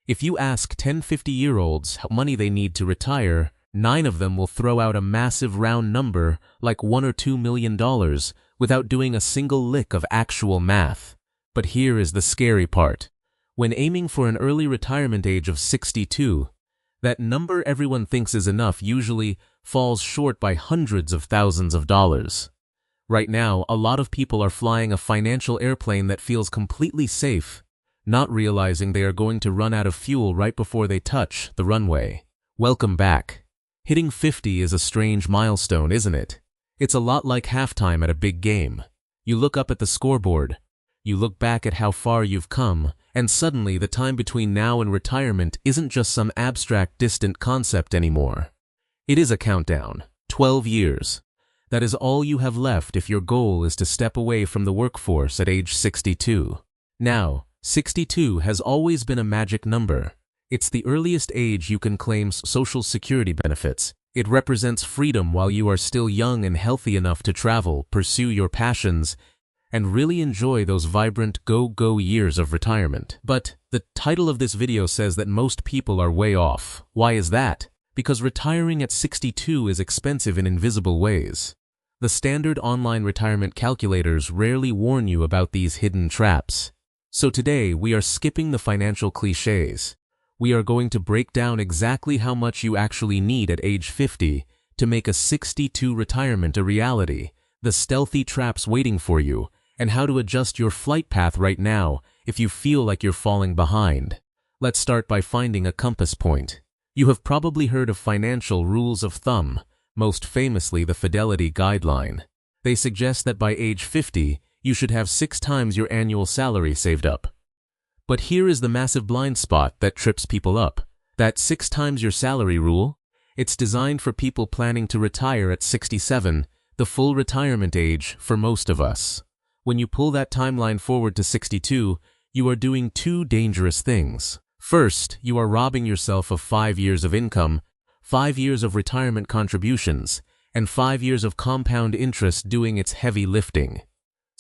If you ask 10 50-year-olds how money they need to retire, 9 of them will throw out a massive round number like $1 or $2 million without doing a single lick of actual math. But here is the scary part. When aiming for an early retirement age of 62, that number everyone thinks is enough usually falls short by hundreds of thousands of dollars. Right now, a lot of people are flying a financial airplane that feels completely safe, not realizing they are going to run out of fuel right before they touch the runway. Welcome back. Hitting 50 is a strange milestone, isn't it? It's a lot like halftime at a big game. You look up at the scoreboard, you look back at how far you've come, and suddenly the time between now and retirement isn't just some abstract, distant concept anymore. It is a countdown. 12 years. That is all you have left if your goal is to step away from the workforce at age 62. Now, 62 has always been a magic number. It's the earliest age you can claim Social Security benefits. It represents freedom while you are still young and healthy enough to travel, pursue your passions, and really enjoy those vibrant go-go years of retirement. But the title of this video says that most people are way off. Why is that? Because retiring at 62 is expensive in invisible ways. The standard online retirement calculators rarely warn you about these hidden traps. So today, we are skipping the financial cliches. We are going to break down exactly how much you actually need at age 50 to make a 62 retirement a reality, the stealthy traps waiting for you, and how to adjust your flight path right now if you feel like you're falling behind. Let's start by finding a compass point. You have probably heard of financial rules of thumb, most famously the Fidelity Guideline. They suggest that by age 50, you should have 6 times your annual salary saved up. But here is the massive blind spot that trips people up. That 6 times your salary rule, it's designed for people planning to retire at 67, the full retirement age for most of us. When you pull that timeline forward to 62, you are doing 2 dangerous things. First, you are robbing yourself of 5 years of income, 5 years of retirement contributions, and 5 years of compound interest doing its heavy lifting.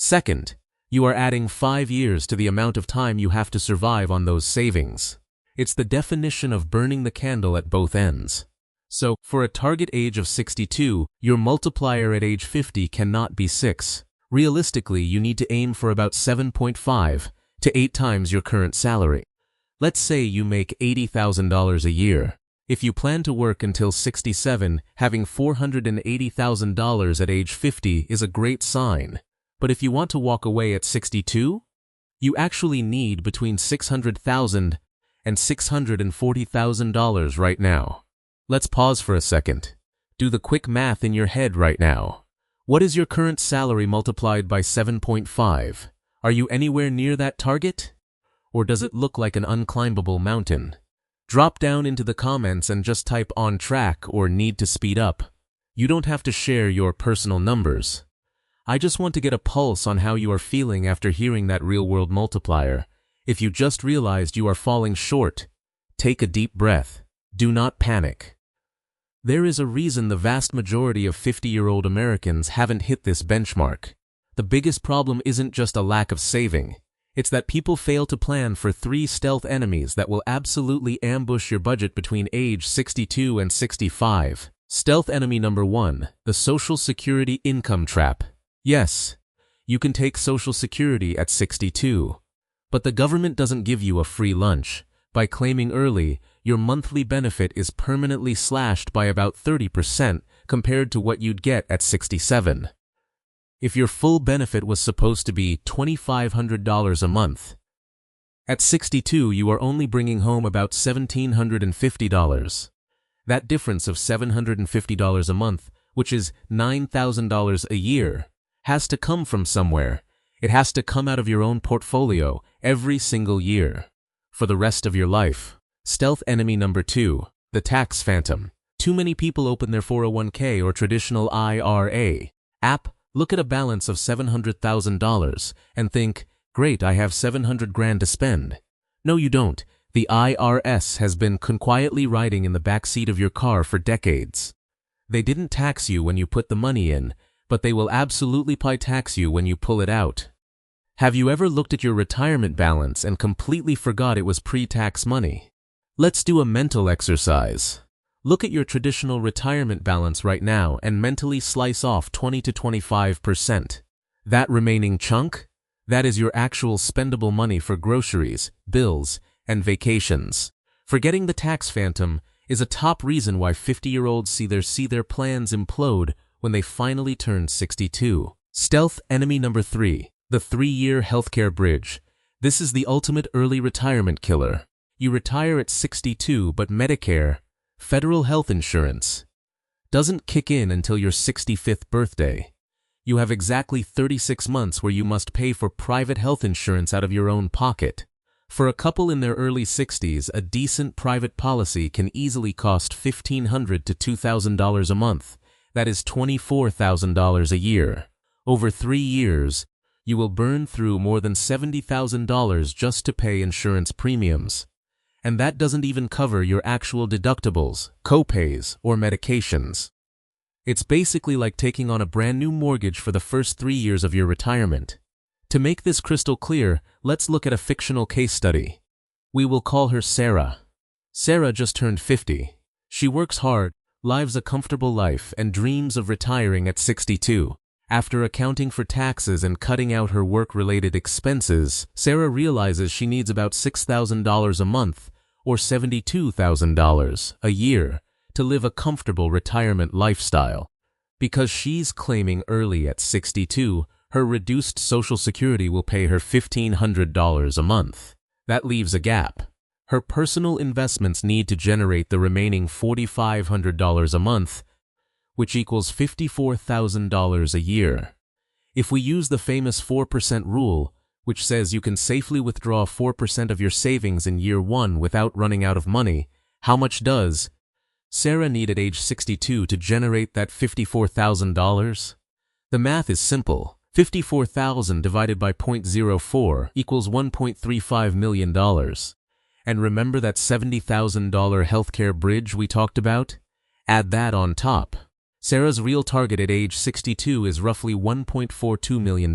Second, you are adding 5 years to the amount of time you have to survive on those savings. It's the definition of burning the candle at both ends. So, for a target age of 62, your multiplier at age 50 cannot be 6. Realistically, you need to aim for about 7.5 to 8 times your current salary. Let's say you make $80,000 a year. If you plan to work until 67, having $480,000 at age 50 is a great sign. But if you want to walk away at 62, you actually need between $600,000 and $640,000 right now. Let's pause for a second. Do the quick math in your head right now. What is your current salary multiplied by 7.5? Are you anywhere near that target? Or does it look like an unclimbable mountain? Drop down into the comments and just type on track or need to speed up. You don't have to share your personal numbers. I just want to get a pulse on how you are feeling after hearing that real-world multiplier. If you just realized you are falling short, take a deep breath. Do not panic. There is a reason the vast majority of 50-year-old Americans haven't hit this benchmark. The biggest problem isn't just a lack of saving. It's that people fail to plan for 3 stealth enemies that will absolutely ambush your budget between age 62 and 65. Stealth enemy number 1, the Social Security income trap. Yes, you can take Social Security at 62, but the government doesn't give you a free lunch. By claiming early, your monthly benefit is permanently slashed by about 30% compared to what you'd get at 67. If your full benefit was supposed to be $2,500 a month, at 62 you are only bringing home about $1,750. That difference of $750 a month, which is $9,000 a year, has to come from somewhere. It has to come out of your own portfolio every single year. For the rest of your life. Stealth enemy number 2, the tax phantom. Too many people open their 401k or traditional IRA app, look at a balance of $700,000 and think, great, I have 700 grand to spend. No, you don't. The IRS has been quietly riding in the backseat of your car for decades. They didn't tax you when you put the money in, but they will absolutely tax you when you pull it out. Have you ever looked at your retirement balance and completely forgot it was pre-tax money? Let's do a mental exercise. Look at your traditional retirement balance right now and mentally slice off 20 to 25%. That remaining chunk? That is your actual spendable money for groceries, bills, and vacations. Forgetting the tax phantom is a top reason why 50-year-olds see their plans implode when they finally turn 62. Stealth enemy number 3, the 3-year healthcare bridge. This is the ultimate early retirement killer. You retire at 62, but Medicare, federal health insurance, doesn't kick in until your 65th birthday. You have exactly 36 months where you must pay for private health insurance out of your own pocket. For a couple in their early 60s, a decent private policy can easily cost $1,500 to $2,000 a month. That is $24,000 a year. Over 3 years, you will burn through more than $70,000 just to pay insurance premiums. And that doesn't even cover your actual deductibles, co-pays, or medications. It's basically like taking on a brand new mortgage for the first 3 years of your retirement. To make this crystal clear, let's look at a fictional case study. We will call her Sarah. Sarah just turned 50. She works hard, lives a comfortable life, and dreams of retiring at 62. After accounting for taxes and cutting out her work-related expenses, Sarah realizes she needs about $6,000 a month, or $72,000 a year, to live a comfortable retirement lifestyle. Because she's claiming early at 62, her reduced Social Security will pay her $1,500 a month. That leaves a gap. Her personal investments need to generate the remaining $4,500 a month, which equals $54,000 a year. If we use the famous 4% rule, which says you can safely withdraw 4% of your savings in year 1 without running out of money, how much does Sarah need at age 62 to generate that $54,000? The math is simple. 54,000 divided by 0.04 equals $1.35 million. And remember that $70,000 healthcare bridge we talked about? Add that on top. Sarah's real target at age 62 is roughly $1.42 million.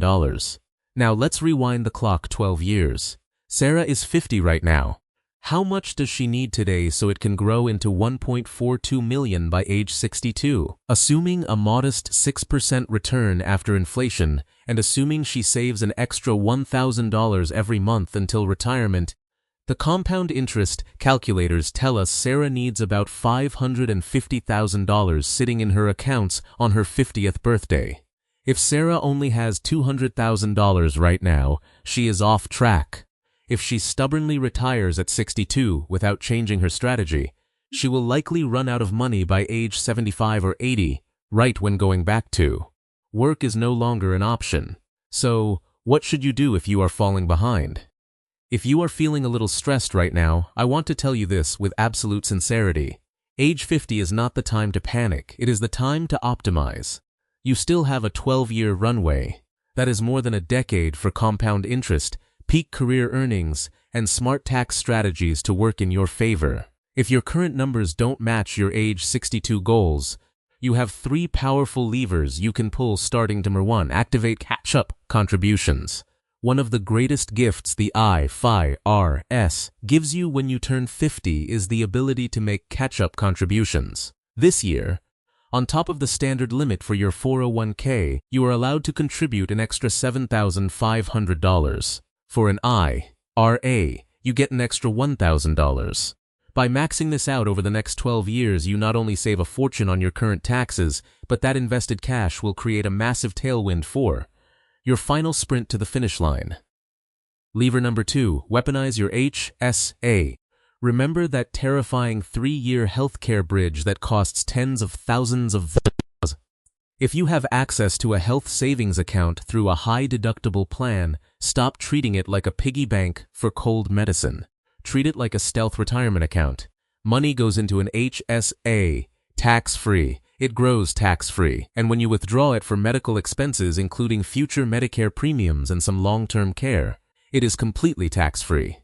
Now let's rewind the clock 12 years. Sarah is 50 right now. How much does she need today so it can grow into $1.42 million by age 62? Assuming a modest 6% return after inflation, and assuming she saves an extra $1,000 every month until retirement, the compound interest calculators tell us Sarah needs about $550,000 sitting in her accounts on her 50th birthday. If Sarah only has $200,000 right now, she is off track. If she stubbornly retires at 62 without changing her strategy, she will likely run out of money by age 75 or 80, right when going back to work is no longer an option. So, what should you do if you are falling behind? If you are feeling a little stressed right now, I want to tell you this with absolute sincerity. Age 50 is not the time to panic, it is the time to optimize. You still have a 12-year runway. That is more than a decade for compound interest, peak career earnings, and smart tax strategies to work in your favor. If your current numbers don't match your age 62 goals, you have 3 powerful levers you can pull starting. Number 1, activate catch-up contributions. One of the greatest gifts the IRS gives you when you turn 50 is the ability to make catch-up contributions. This year, on top of the standard limit for your 401k, you are allowed to contribute an extra $7,500. For an IRA, you get an extra $1,000. By maxing this out over the next 12 years, you not only save a fortune on your current taxes, but that invested cash will create a massive tailwind for your final sprint to the finish line. Lever number 2, weaponize your HSA. Remember that terrifying 3-year healthcare bridge that costs tens of thousands of dollars? If you have access to a health savings account through a high-deductible plan, stop treating it like a piggy bank for cold medicine. Treat it like a stealth retirement account. Money goes into an HSA, tax-free. It grows tax-free, and when you withdraw it for medical expenses including future Medicare premiums and some long-term care, it is completely tax-free.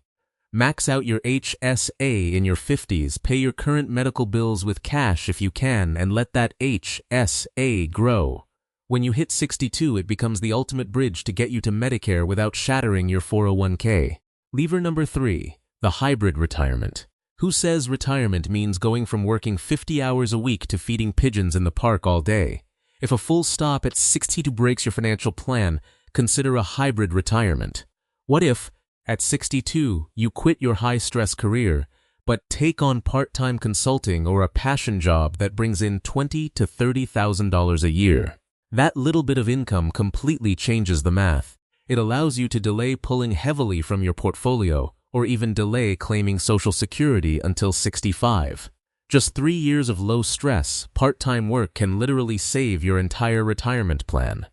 Max out your HSA in your 50s, pay your current medical bills with cash if you can, and let that HSA grow. When you hit 62, it becomes the ultimate bridge to get you to Medicare without shattering your 401k. Lever number 3, the hybrid retirement. Who says retirement means going from working 50 hours a week to feeding pigeons in the park all day? If a full stop at 62 breaks your financial plan, consider a hybrid retirement. What if, at 62, you quit your high-stress career, but take on part-time consulting or a passion job that brings in $20,000 to $30,000 a year? That little bit of income completely changes the math. It allows you to delay pulling heavily from your portfolio, or even delay claiming Social Security until 65. Just 3 years of low-stress, part-time work can literally save your entire retirement plan.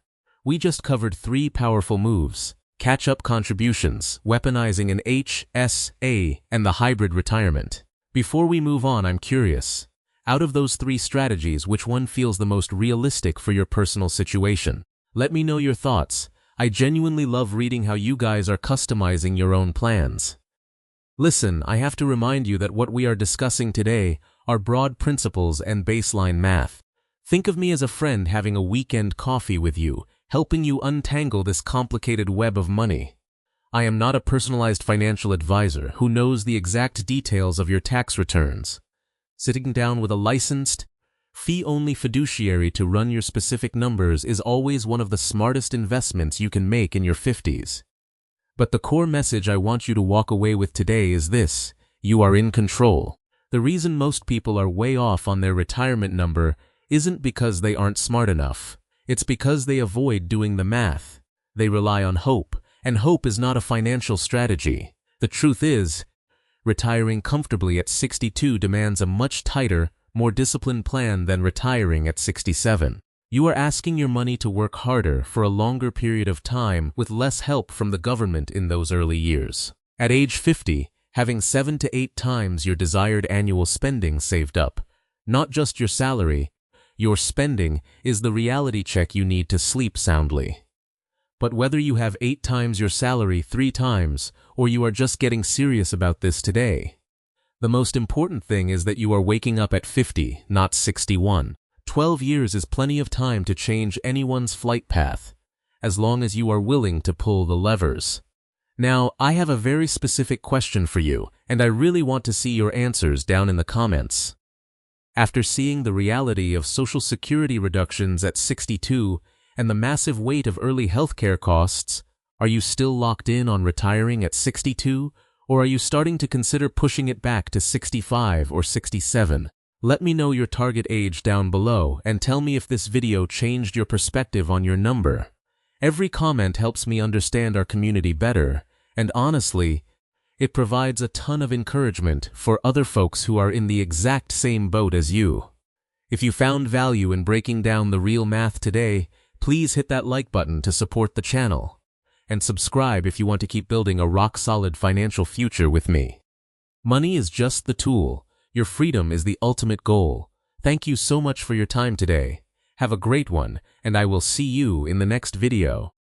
We just covered 3 powerful moves: catch-up contributions, weaponizing an HSA, and the hybrid retirement. Before we move on, I'm curious. Out of those 3 strategies, which one feels the most realistic for your personal situation? Let me know your thoughts. I genuinely love reading how you guys are customizing your own plans. Listen, I have to remind you that what we are discussing today are broad principles and baseline math. Think of me as a friend having a weekend coffee with you, helping you untangle this complicated web of money. I am not a personalized financial advisor who knows the exact details of your tax returns. Sitting down with a licensed, fee-only fiduciary to run your specific numbers is always one of the smartest investments you can make in your 50s. But the core message I want you to walk away with today is this: you are in control. The reason most people are way off on their retirement number isn't because they aren't smart enough. It's because they avoid doing the math. They rely on hope, and hope is not a financial strategy. The truth is, retiring comfortably at 62 demands a much tighter, more disciplined plan than retiring at 67. You are asking your money to work harder for a longer period of time with less help from the government in those early years. At age 50, having 7 to 8 times your desired annual spending saved up, not just your salary, your spending is the reality check you need to sleep soundly. But whether you have 8 times your salary 3 times, or you are just getting serious about this today, the most important thing is that you are waking up at 50, not 61. 12 years is plenty of time to change anyone's flight path, as long as you are willing to pull the levers. Now, I have a very specific question for you, and I really want to see your answers down in the comments. After seeing the reality of Social Security reductions at 62 and the massive weight of early healthcare costs, are you still locked in on retiring at 62, or are you starting to consider pushing it back to 65 or 67? Let me know your target age down below and tell me if this video changed your perspective on your number. Every comment helps me understand our community better, and honestly, it provides a ton of encouragement for other folks who are in the exact same boat as you. If you found value in breaking down the real math today, please hit that like button to support the channel, and subscribe if you want to keep building a rock-solid financial future with me. Money is just the tool. Your freedom is the ultimate goal. Thank you so much for your time today. Have a great one, and I will see you in the next video.